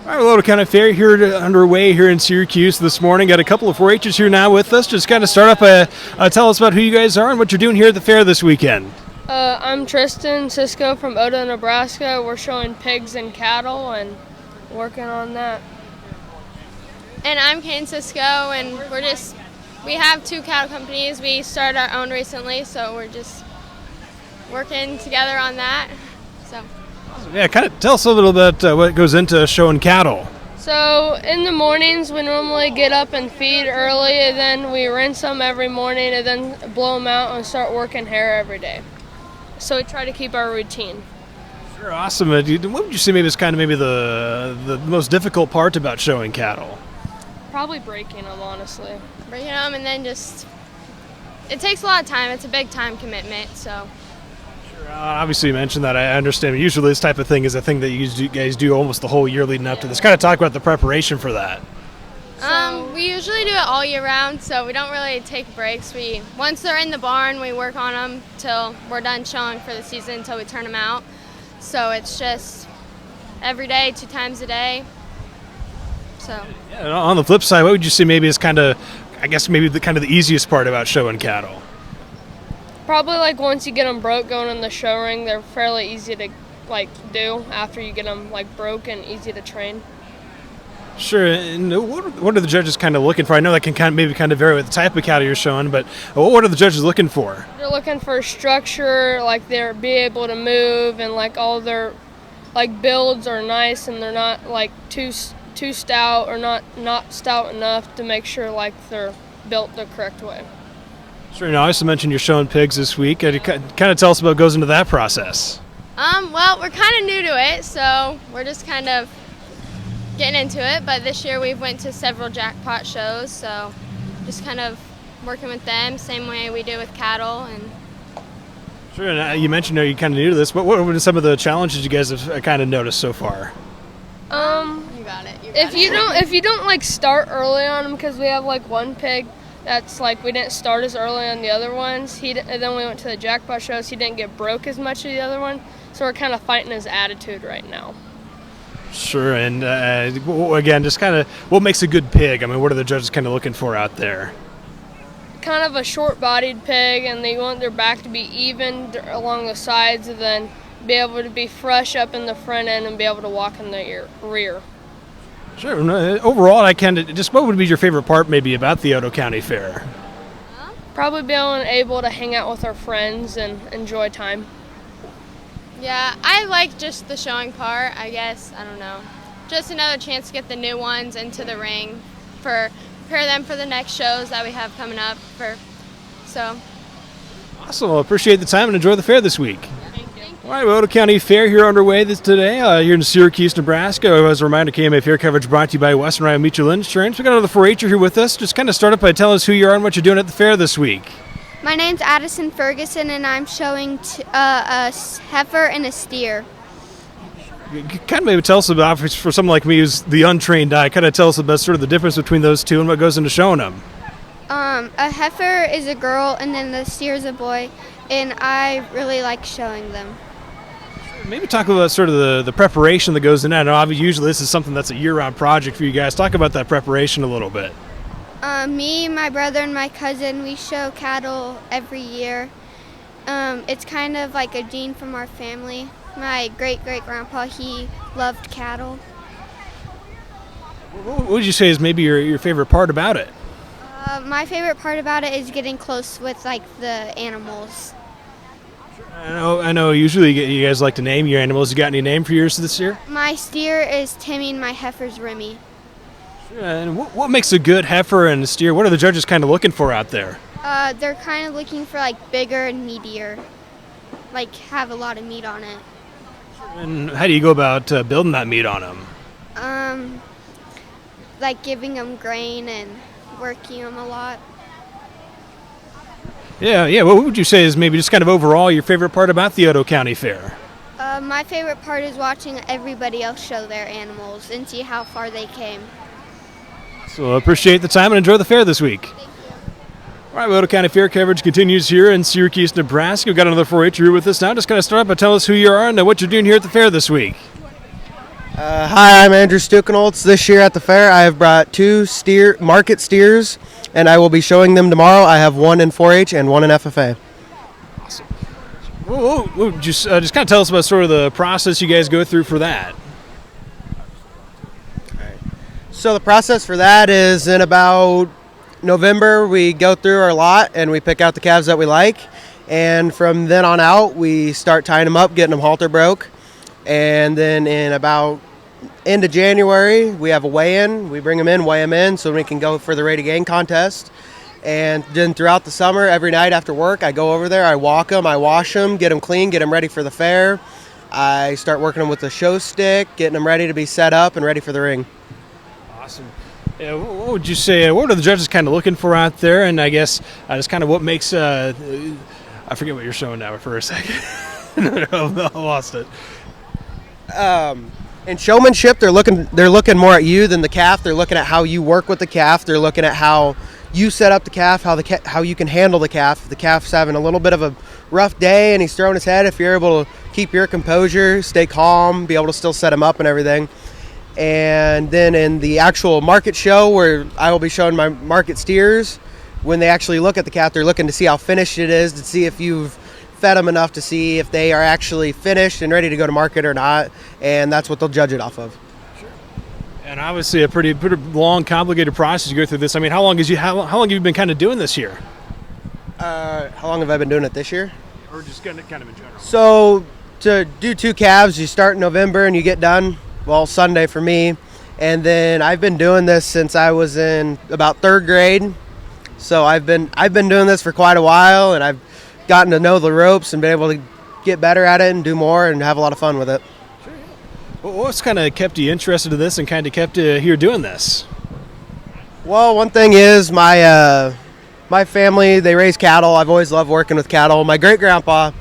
All right, Otoe County Fair here underway here in Syracuse this morning. Got a couple of 4-Hers here now with us. Just kind of start up, tell us about who you guys are and what you're doing here at the fair this weekend. I'm Tristan Cisco from Otoe, Nebraska. We're showing pigs and cattle and working on that. And I'm Kane Cisco, and we have 2 cattle companies. We started our own recently, so we're just working together on that. So. Yeah, kind of tell us a little bit what goes into showing cattle. So in the mornings, we normally get up and feed early, and then we rinse them every morning, and then blow them out and start working hair every day. So we try to keep our routine. Sure, awesome. What would you say maybe is kind of maybe the most difficult part about showing cattle? Probably breaking them, honestly. Breaking them, and then it takes a lot of time. It's a big time commitment, so. Obviously, you mentioned that. I understand. Usually, this type of thing is a thing that you guys do almost the whole year leading up to this. Kind of talk about the preparation for that. We usually do it all year round, so we don't really take breaks. Once they're in the barn, we work on them till we're done showing for the season until we turn them out. So it's just every day, 2 times a day. So. Yeah, on the flip side, what would you say maybe is kind of, I guess maybe the easiest part about showing cattle? Probably like once you get them broke going in the show ring, they're fairly easy to do after you get them broke and easy to train. Sure. And what are the judges kind of looking for? I know that can maybe vary with the type of cattle you're showing, but what are the judges looking for? They're looking for structure, they're be able to move, and all their builds are nice, and they're not too stout or not stout enough to make sure they're built the correct way. Sure. Now, I also mentioned you're showing pigs this week. Kind of tell us about what goes into that process. Well, we're kind of new to it, so we're just kind of getting into it. But this year we've went to several jackpot shows, so just kind of working with them, same way we do with cattle. And sure. And you mentioned you're kind of new to this. What were some of the challenges you guys have kind of noticed so far? You got it. If you don't start early on them, because we have one pig that's we didn't start as early on the other ones. And then we went to the jackpot shows. He didn't get broke as much as the other one, so we're kind of fighting his attitude right now. Sure. And again, just kind of what makes a good pig? I mean, what are the judges kind of looking for out there? Kind of a short-bodied pig, and they want their back to be even along the sides, and then be able to be fresh up in the front end and be able to walk in the rear. Sure. Overall, what would be your favorite part maybe about the Otoe County Fair? Probably being able to hang out with our friends and enjoy time. Yeah, I like just the showing part, I guess. I don't know. Just another chance to get the new ones into the ring, prepare them for the next shows that we have coming up. Awesome. Well, appreciate the time and enjoy the fair this week. All right, Otoe County Fair here underway today here in Syracuse, Nebraska. As a reminder, KMA Fair coverage brought to you by Western Iowa Mutual Insurance. We got another 4-H'er here with us. Just kind of start up by telling us who you are and what you're doing at the fair this week. My name's Addison Ferguson, and I'm showing a heifer and a steer. Kind of maybe tell us about, for someone like me who's the untrained eye, kind of tell us about sort of the difference between those two and what goes into showing them. A heifer is a girl, and then the steer is a boy, and I really like showing them. Maybe talk about sort of the preparation that goes in that. I know obviously usually this is something that's a year-round project for you guys. Talk about that preparation a little bit. Me, my brother, and my cousin, we show cattle every year. It's kind of like a gene from our family. My great-great-grandpa, he loved cattle. What would you say is maybe your favorite part about it? My favorite part about it is getting close with the animals. I know. Usually you guys like to name your animals. You got any name for yours this year? My steer is Timmy, and my heifer's Remy. Sure. And what makes a good heifer and a steer? What are the judges kind of looking for out there? They're kind of looking for bigger and meatier, have a lot of meat on it. And how do you go about building that meat on them? Giving them grain and working them a lot. Yeah. What would you say is maybe just kind of overall your favorite part about the Otoe County Fair? My favorite part is watching everybody else show their animals and see how far they came. So appreciate the time and enjoy the fair this week. Thank you. All right, Otoe County Fair coverage continues here in Syracuse, Nebraska. We've got another 4-H'er here with us now. Just kind of start up and tell us who you are and what you're doing here at the fair this week. Hi, I'm Andrew Stukenholtz. This year at the fair, I have brought 2 market steers, and I will be showing them tomorrow. I have 1 in 4-H and 1 in FFA. Awesome. Just kind of tell us about sort of the process you guys go through for that. So the process for that is in about November, we go through our lot and we pick out the calves that we like. And from then on out, we start tying them up, getting them halter broke. And then in about end of January, we have a weigh-in. We bring them in, weigh them in so we can go for the Ready to Gain contest. And then throughout the summer, every night after work, I go over there, I walk them, I wash them, get them clean, get them ready for the fair. I start working them with the show stick, getting them ready to be set up and ready for the ring. Awesome. Yeah, what would you say, what are the judges kind of looking for out there? And I guess just kind of what makes, I forget what you're showing now for a second. I lost it. In showmanship, they're looking more at you than the calf. They're looking at how you work with the calf. They're looking at how you set up the calf, how you can handle the calf. If the calf's having a little bit of a rough day and he's throwing his head, if you're able to keep your composure, stay calm, be able to still set him up and everything. And then in the actual market show where I will be showing my market steers, when they actually look at the calf, they're looking to see how finished it is, to see if you've fed them enough to see if they are actually finished and ready to go to market or not, and that's what they'll judge it off of. Sure. And obviously a pretty long, complicated process to go through this. I mean, how long have you been kind of doing this year? How long have I been doing it this year? Or just kind of in general? So to do 2 calves, you start in November and you get done, well, Sunday for me. And then I've been doing this since I was in about 3rd grade. So I've been doing this for quite a while, and I've gotten to know the ropes and been able to get better at it and do more and have a lot of fun with it. Sure. Well, what's kind of kept you interested in this and kind of kept you here doing this? Well, one thing is my family, they raise cattle. I've always loved working with cattle. My great-grandpa,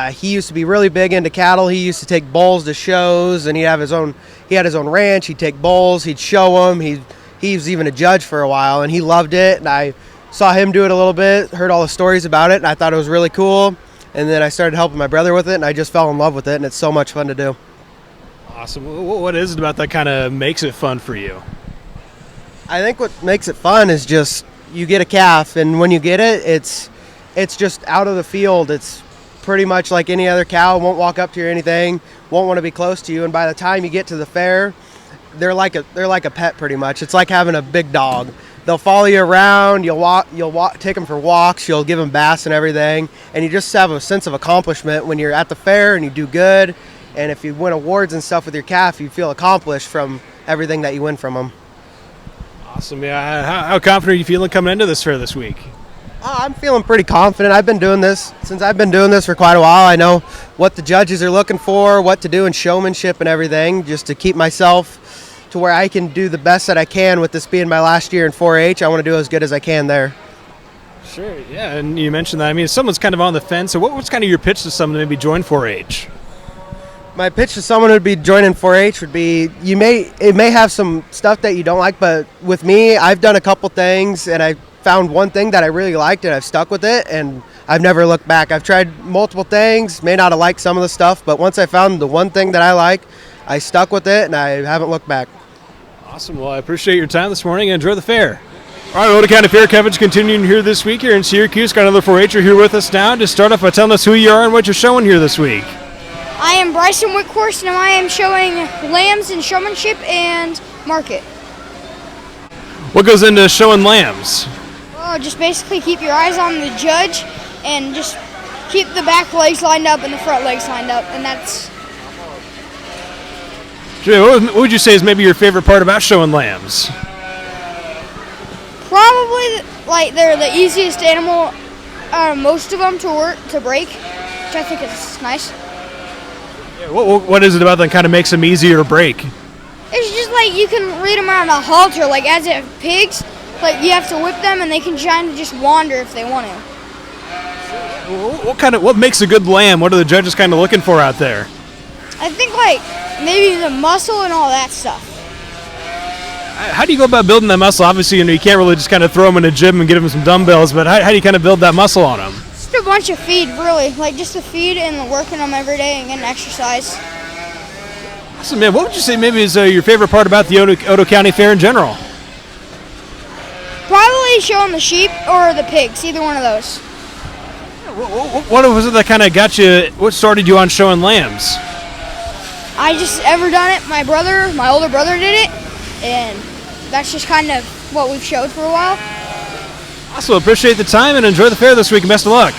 he used to be really big into cattle. He used to take bulls to shows, and he had his own ranch. He'd take bulls, he'd show them. He was even a judge for a while, and he loved it. And I saw him do it a little bit, heard all the stories about it, and I thought it was really cool. And then I started helping my brother with it, and I just fell in love with it, and it's so much fun to do. Awesome. What is it about that kind of makes it fun for you? I think what makes it fun is just you get a calf, and when you get it, it's just out of the field. It's pretty much like any other cow. Won't walk up to you or anything, won't want to be close to you, and by the time you get to the fair, they're like a pet pretty much. It's like having a big dog. They'll follow you around, you'll take them for walks, you'll give them baths and everything, and you just have a sense of accomplishment when you're at the fair and you do good, and if you win awards and stuff with your calf, you feel accomplished from everything that you win from them. Awesome. Yeah. How confident are you feeling coming into this fair this week? I'm feeling pretty confident. I've been doing this for quite a while. I know what the judges are looking for, what to do in showmanship and everything, just to keep myself to where I can do the best that I can. With this being my last year in 4-H, I want to do as good as I can there. Sure, yeah, and you mentioned that. I mean, if someone's kind of on the fence, so what's kind of your pitch to someone to maybe join 4-H? My pitch to someone who would be joining 4-H would be, it may have some stuff that you don't like, but with me, I've done a couple things, and I found one thing that I really liked, and I've stuck with it, and I've never looked back. I've tried multiple things, may not have liked some of the stuff, but once I found the one thing that I like, I stuck with it, and I haven't looked back. Awesome. Well, I appreciate your time this morning, and enjoy the fair. All right, Otoe County Fair coverage continuing here this week here in Syracuse. Got another 4-H'er here with us now. Just start off by telling us who you are and what you're showing here this week. I am Bryson Whitcourse, and I am showing lambs in showmanship and market. What goes into showing lambs? Well, just basically keep your eyes on the judge and just keep the back legs lined up and the front legs lined up, and that's... What would you say is maybe your favorite part about showing lambs? Probably, like, they're the easiest animal most of them to break, which I think is nice. Yeah, what is it about that kind of makes them easier to break? It's just like you can read them on a halter, like as if pigs, like you have to whip them and they can kind of just wander if they want to. What makes a good lamb? What are the judges kind of looking for out there? I think like maybe the muscle and all that stuff. How do you go about building that muscle? Obviously, you can't really just kind of throw them in a gym and get them some dumbbells, but how do you kind of build that muscle on them? Just a bunch of feed, really. Like just a feed and working them every day and getting exercise. So, man, what would you say maybe is your favorite part about the Otoe County Fair in general? Probably showing the sheep or the pigs, either one of those. What was it that kind of got you? What started you on showing lambs? I just ever done it. My older brother did it, and that's just kind of what we've showed for a while. Also, appreciate the time and enjoy the fair this week, and best of luck.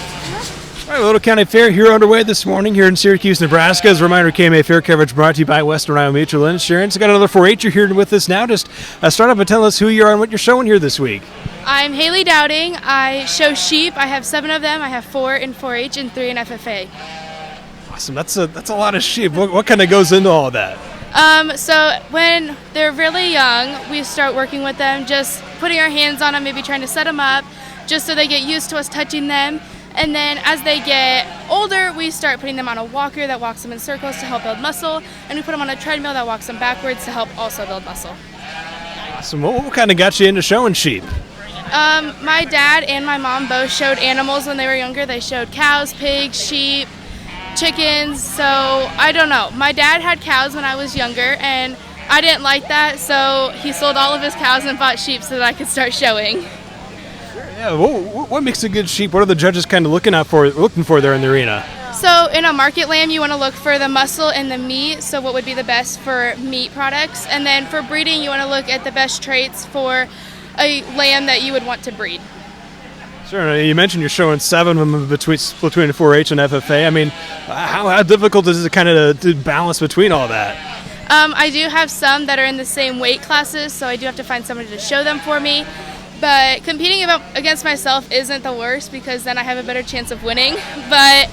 All right, Otoe County Fair here underway this morning here in Syracuse, Nebraska. As a reminder, KMA Fair coverage brought to you by Western Iowa Mutual Insurance. Got another 4-H'er here with us now. Just start up and tell us who you are and what you're showing here this week. I'm Haley Dowding. I show sheep. I have 7 of them. I have 4 in 4-H and 3 in FFA. Awesome. That's a lot of sheep. What kind of goes into all that? So when they're really young, we start working with them, just putting our hands on them, maybe trying to set them up, just so they get used to us touching them. And then as they get older, we start putting them on a walker that walks them in circles to help build muscle, and we put them on a treadmill that walks them backwards to help also build muscle. Awesome. What kind of got you into showing sheep? My dad and my mom both showed animals when they were younger. They showed cows, pigs, sheep, chickens, so I don't know. My dad had cows when I was younger, and I didn't like that, so he sold all of his cows and bought sheep so that I could start showing. Yeah. What makes a good sheep? What are the judges kind of looking for there in the arena? So in a market lamb, you want to look for the muscle and the meat, so what would be the best for meat products. And then for breeding, you want to look at the best traits for a lamb that you would want to breed. Sure. You mentioned you're showing 7 of them between 4-H and FFA. I mean, how difficult is it kind of to balance between all that? I do have some that are in the same weight classes, so I do have to find somebody to show them for me. But competing against myself isn't the worst, because then I have a better chance of winning. But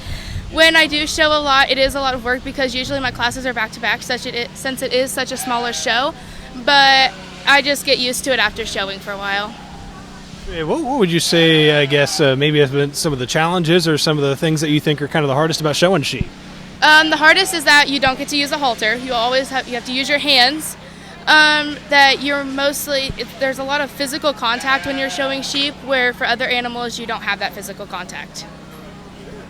when I do show a lot, it is a lot of work, because usually my classes are back-to-back since it is such a smaller show. But I just get used to it after showing for a while. What would you say, I guess, maybe have been some of the challenges or some of the things that you think are kind of the hardest about showing sheep? The hardest is that you don't get to use a halter. You have to use your hands. That there's a lot of physical contact when you're showing sheep, where for other animals you don't have that physical contact.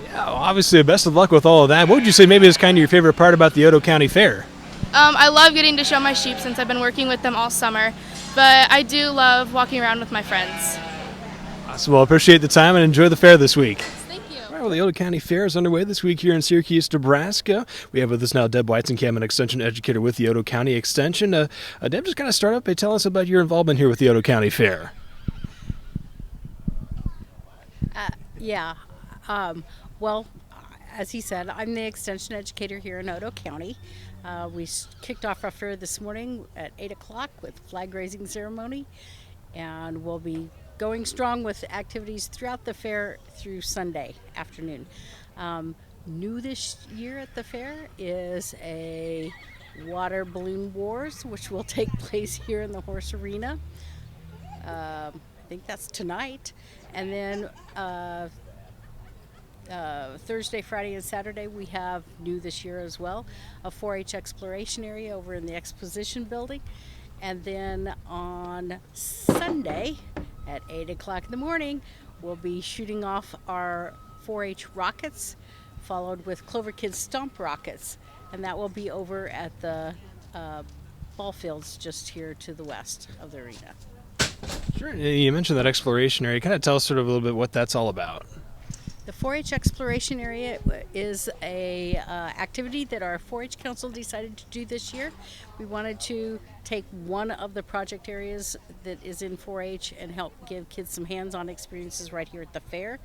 Yeah, well, obviously, best of luck with all of that. What would you say maybe is kind of your favorite part about the Otoe County Fair? I love getting to show my sheep since I've been working with them all summer, but I do love walking around with my friends. Awesome. Well, appreciate the time and enjoy the fair this week. Thank you. All right, well, the Otoe County Fair is underway this week here in Syracuse, Nebraska. We have with us now Deb Weizenkamp, an Extension Educator with the Otoe County Extension. Deb, just kind of start up by telling us about your involvement here with the Otoe County Fair. Well, as he said, I'm the Extension Educator here in Otoe County. We kicked off our fair this morning at 8 o'clock with flag raising ceremony, and we'll be going strong with activities throughout the fair through Sunday afternoon. New this year at the fair is a water balloon wars, which will take place here in the horse arena. I think that's tonight. And then Thursday, Friday, and Saturday we have new this year as well, a 4-H exploration area over in the exposition building. And then on Sunday at 8 o'clock in the morning, we'll be shooting off our 4-H rockets, followed with Clover Kids Stomp rockets. And that will be over at the ball fields just here to the west of the arena. Sure. You mentioned that exploration area. Kind of tell us sort of a little bit what that's all about. The 4-H exploration area is a activity that our 4-H council decided to do this year. We wanted to take one of the project areas that is in 4-H and help give kids some hands-on experiences right here at the fair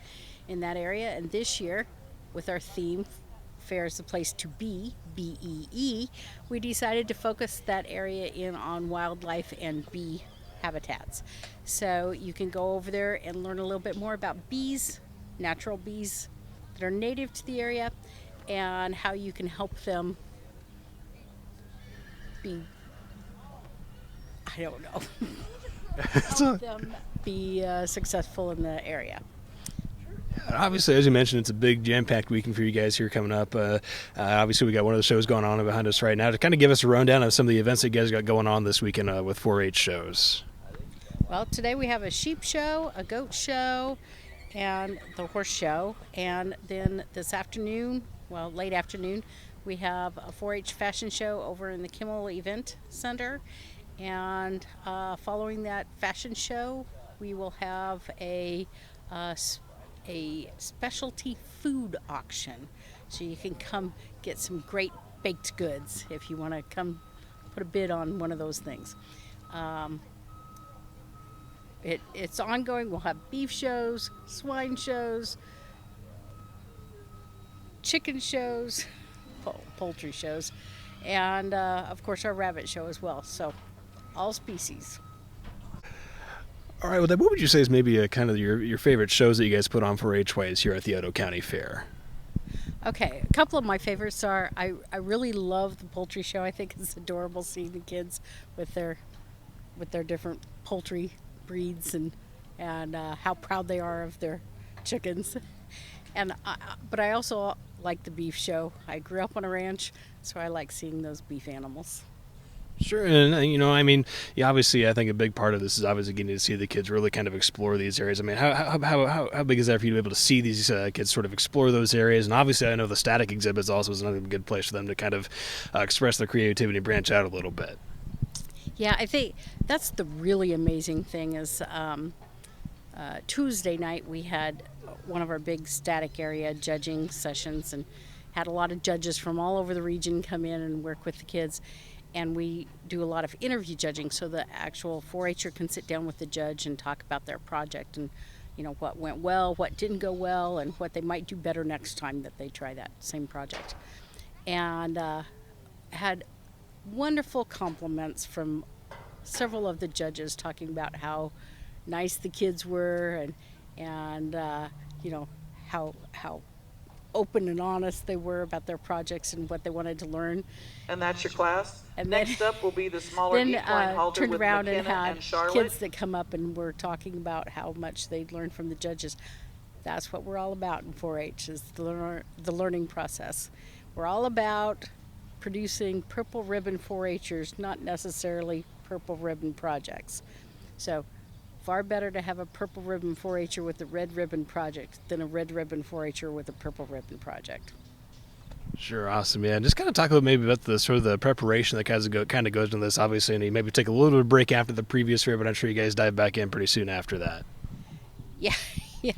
in that area. And this year, with our theme, Fair is the Place to Be, B-E-E, we decided to focus that area in on wildlife and bee habitats. So you can go over there and learn a little bit more about bees, natural bees that are native to the area, and how you can help them be, I don't know, help them be successful in the area. Obviously, as you mentioned, it's a big jam-packed weekend for you guys here coming up. Obviously, we got one of the shows going on behind us right now. To kind of give us a rundown of some of the events that you guys got going on this weekend with 4-H shows. Well, today we have a sheep show, a goat show, and the horse show. And then this afternoon, well, late afternoon, we have a 4-H fashion show over in the Kimmel Event Center. And following that fashion show, we will have a specialty food auction. So you can come get some great baked goods if you want to come put a bid on one of those things. It's ongoing. We'll have beef shows, swine shows, chicken shows, poultry shows, and of course our rabbit show as well. So all species. All right, well, then what would you say is maybe kind of your favorite shows that you guys put on for H-Ways here at the Otoe County Fair? Okay, a couple of my favorites are, I really love the poultry show. I think it's adorable seeing the kids with their different poultry breeds and how proud they are of their chickens. But I also like the beef show. I grew up on a ranch, so I like seeing those beef animals. Sure, and I mean, obviously, I think a big part of this is obviously getting to see the kids really kind of explore these areas. I mean, how big is that for you to be able to see these kids sort of explore those areas? And obviously, I know the static exhibits also is another good place for them to kind of express their creativity and branch out a little bit. Yeah, I think that's the really amazing thing is Tuesday night we had one of our big static area judging sessions and had a lot of judges from all over the region come in and work with the kids. And we do a lot of interview judging, so the actual 4-H'er can sit down with the judge and talk about their project and, what went well, what didn't go well, and what they might do better next time that they try that same project. And had wonderful compliments from several of the judges talking about how nice the kids were and how open and honest they were about their projects and what they wanted to learn. And that's your class? And next up will be the smaller equine halter turned with around McKenna and had and Charlotte. kids that come up and were talking about how much they'd learned from the judges. That's what we're all about in 4-H, is the learning process. We're all about producing purple ribbon 4-H'ers, not necessarily purple ribbon projects. So far better to have a purple ribbon 4-H'er with a red ribbon project than a red ribbon 4-H'er with a purple ribbon project. Sure, awesome. Yeah, and just kind of talk a little maybe about the sort of the preparation that kind of goes into this, obviously, and you maybe take a little bit of break after the previous fair, but I'm sure you guys dive back in pretty soon after that. Yeah, yeah.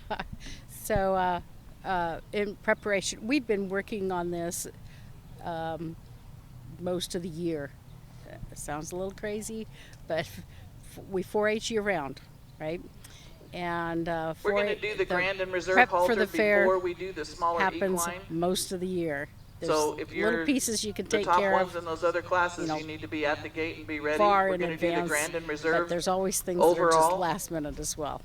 So in preparation, we've been working on this most of the year. It sounds a little crazy, but we 4-H year round, right? And we're going to do the Grand and Reserve halter before we do the smaller happens equine. Most of the year. There's so if you're little pieces you can take the top care ones of in those other classes, you need to be at the gate and be ready. Far we're in going to do the Grand and Reserve. But there's always things overall. that are just last minute as well.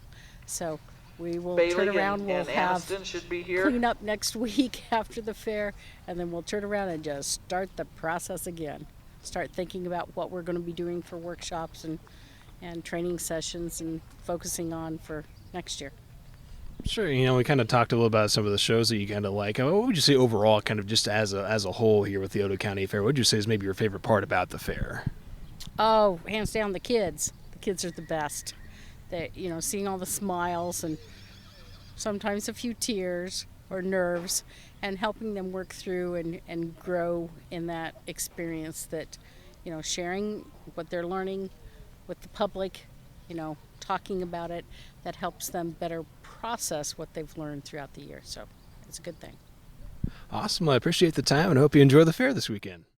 So we will Bailey turn around. We'll and have should be here. clean up next week after the fair, and then we'll turn around and just start the process again. Start thinking about what we're going to be doing for workshops and training sessions and focusing on for next year. Sure, we kind of talked a little about some of the shows that you kind of like. What would you say overall, kind of just as a whole here with the Otoe County Fair, what would you say is maybe your favorite part about the fair? Oh, hands down, the kids. The kids are the best. They, seeing all the smiles and sometimes a few tears or nerves, and helping them work through and grow in that experience that, sharing what they're learning with the public, talking about it, that helps them better process what they've learned throughout the year. So it's a good thing. Awesome. Well, I appreciate the time and I hope you enjoy the fair this weekend.